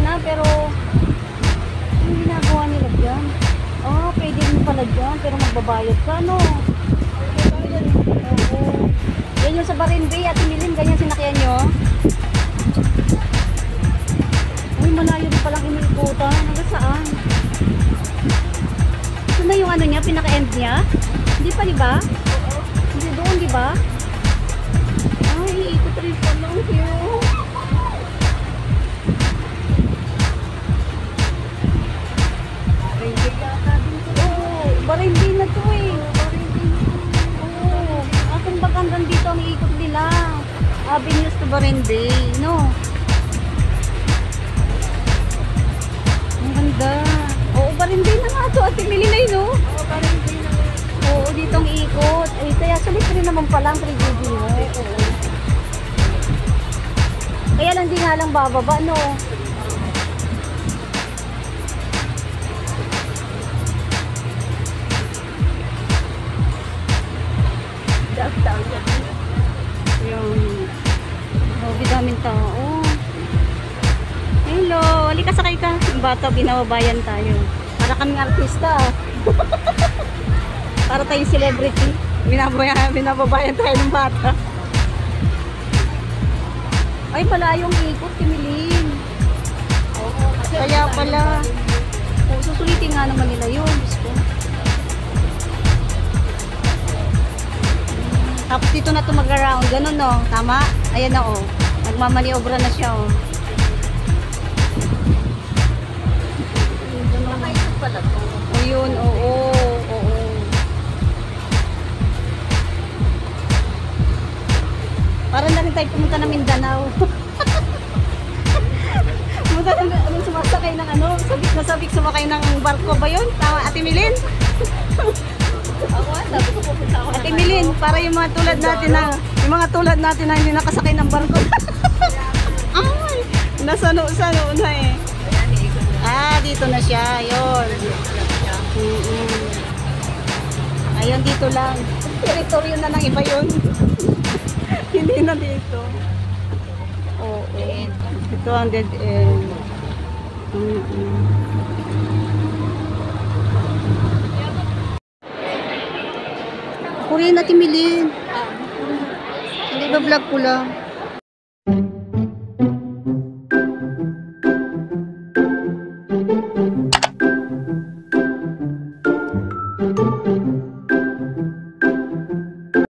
na, pero yung ginagawa nila dyan. Oh, pwede rin pala dyan, pero magbabayad ka, no? Oo. Yan yung sa Barangay at Milin, ganyan sinakyan nyo. Uy, malayo rin palang iniikutan. Hanggang saan? Ito na yung ano niya, pinaka-end niya? Hindi pa, di ba? Hindi doon, di ba? Ay, iikot rin pala. Cute. Barangay na to eh. Oo. Asan ba hanggang dito ang ikot nila? Avenues to Barangay, no? Ang ganda. Oo, Barangay na nga to. Ate Milinay, no? Oo, Barangay na. Oo, dito ang ikot. Ay, kaya sulit rin naman pala ang 3GG mo. Oo. Kaya lang di nga lang bababa, no? Yung daming tao. Hello, halika sakay ka. Yung bata, binababayan tayo. Para kaming artista. Para tayong celebrity. Binababayan tayo ng bata. Ay, pala yung ikot, Kimilin. Kaya pala. Susulitin nga naman nila yun. Tapos dito na ito mag-around. Ganun, no? Tama? Ayan na, oh. Nagmamaniobra na siya, oh. Nakaisip pala to. O yun, oo. Oo. Parang na rin tayo pumunta ng Mindanao. Pumunta na sumasakay ng ano? Sabik sumakay ng barko ba yun? Tama, Ate Milin? Ako, sabi ko pupunta ako. Ate Milin, para yung mga tulad natin na hindi nakasakay ng barko. Ay, nasano-sano na eh. Ah, dito na siya. Ayun. Ayun, dito lang. Teritoryo na ng iba yun. Hindi na dito. Oo. Ito ang dead end. Ako rin natin Milin. Hindi ba vlog ko lang?